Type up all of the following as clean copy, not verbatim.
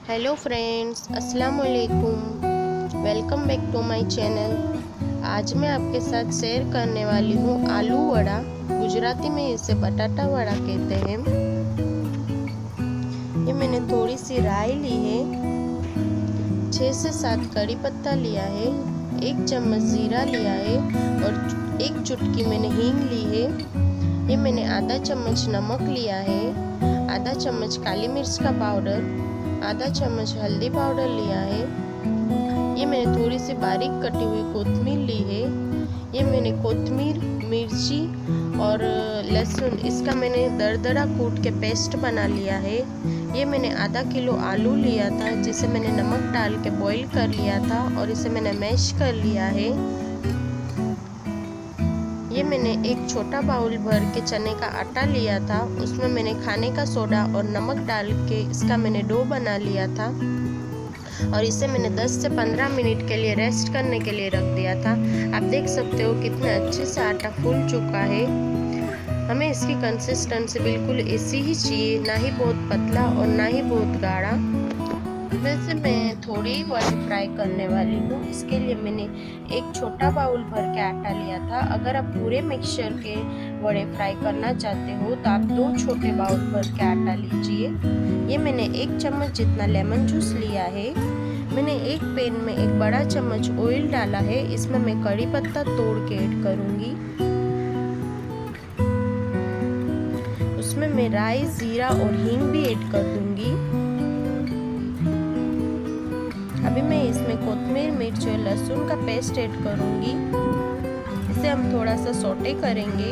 Hello friends, अस्सलाम वालेकुम। Welcome back to my channel. आज मैं आपके साथ शेयर करने वाली हूँ आलू वड़ा। गुजराती में इसे बटाटा वड़ा कहते हैं। ये मैंने थोड़ी सी राई ली है, 6 से 7 कड़ी पत्ता लिया है, 1 चम्मच जीरा लिया है और 1 चुटकी मैंने हींग ली है। ये मैंने आधा चम्मच नमक लिया है, आधा चम्मच काली मिर्च का पाउडर, आधा चम्मच हल्दी पाउडर लिया है। ये मैंने थोड़ी सी बारीक कटी हुई कोतमीर ली है। ये मैंने कोतमीर, मिर्ची और लहसुन इसका मैंने दरदरा कूट के पेस्ट बना लिया है। ये मैंने आधा किलो आलू लिया था, जिसे मैंने नमक डाल के बॉईल कर लिया था और इसे मैंने मैश कर लिया है। ये मैंने एक छोटा बाउल भर के चने का आटा लिया था, उसमें मैंने खाने का सोडा और नमक डाल के इसका मैंने डो बना लिया था और इसे मैंने 10 से 15 मिनट के लिए रेस्ट करने के लिए रख दिया था। आप देख सकते हो कितने अच्छे से आटा फूल चुका है। हमें इसकी कंसिस्टेंसी बिल्कुल ऐसी ही चाहिए, ना ही बहुत पतला और ना ही बहुत गाढ़ा। वैसे मैं थोड़ी ही वड़े फ्राई करने वाली हूँ, इसके लिए मैंने एक छोटा बाउल भर के आटा लिया था। अगर आप पूरे मिक्सचर के वड़े फ्राई करना चाहते हो तो आप 2 छोटे बाउल भर के आटा लीजिए। ये मैंने 1 चम्मच जितना लेमन जूस लिया है। मैंने एक पैन में 1 बड़ा चम्मच ऑयल डाला है। इसमें मैं कड़ी पत्ता तोड़ के ऐड करूँगी। उसमें मैं राई, जीरा और हींग भी ऐड कर दूंगी। अभी मैं इसमें कोतमीर, मिर्च और लहसुन का पेस्ट ऐड करूंगी। इसे हम थोड़ा सा सौटे करेंगे।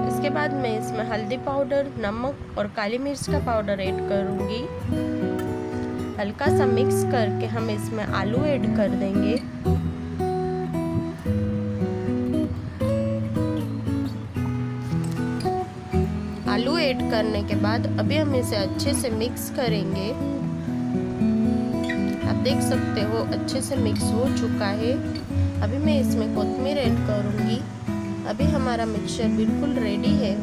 इसके बाद मैं इसमें हल्दी पाउडर, नमक और काली मिर्च का पाउडर ऐड करूंगी। हल्का सा मिक्स करके हम इसमें आलू ऐड कर देंगे। आलू ऐड करने के बाद अभी हम इसे अच्छे से मिक्स करेंगे। आप देख सकते हो अच्छे से मिक्स हो चुका है। अभी मैं इसमें कोतमीर ऐड करूंगी। अभी हमारा मिक्सचर बिल्कुल रेडी है।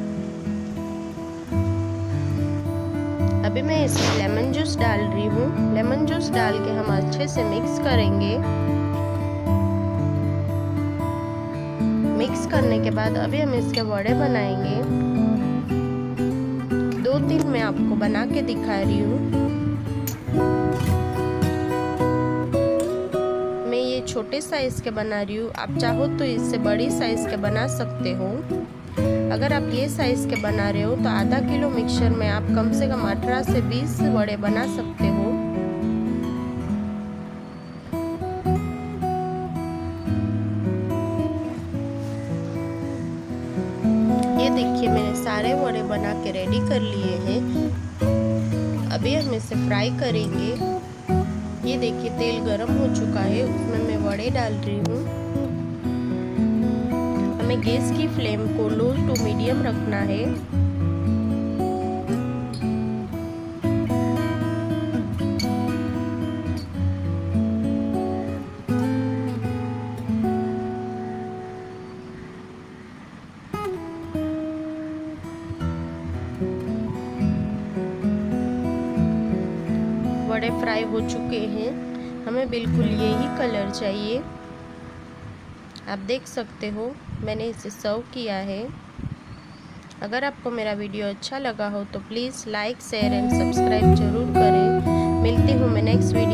अभी मैं इसमें लेमन जूस डाल रही हूँ। लेमन जूस डाल के हम अच्छे से मिक्स करेंगे। मिक्स करने के बाद अभी हम इसके वड़े बनाएंगे। 2-3 मैं आपको बना के दिखा रही हूँ। मैं ये छोटे साइज के बना रही हूँ, आप चाहो तो इससे बड़ी साइज के बना सकते हो। अगर आप ये साइज के बना रहे हो तो आधा किलो मिक्सचर में आप कम से कम 18 से 20 वड़े बना सकते हो। ये देखिए मैंने सारे वड़े बना के रेडी कर लिए हैं। अभी हम इसे फ्राई करेंगे। ये देखिए तेल गरम हो चुका है, उसमें मैं वड़े डाल रही हूँ। हमें गैस की फ्लेम को लो टू मीडियम रखना है। वड़े फ्राई हो चुके हैं। हमें बिल्कुल यही कलर चाहिए। आप देख सकते हो मैंने इसे सर्व किया है। अगर आपको मेरा वीडियो अच्छा लगा हो तो please like, share and subscribe जरूर करें। मिलती हूँ मैं नेक्स्ट वीडियो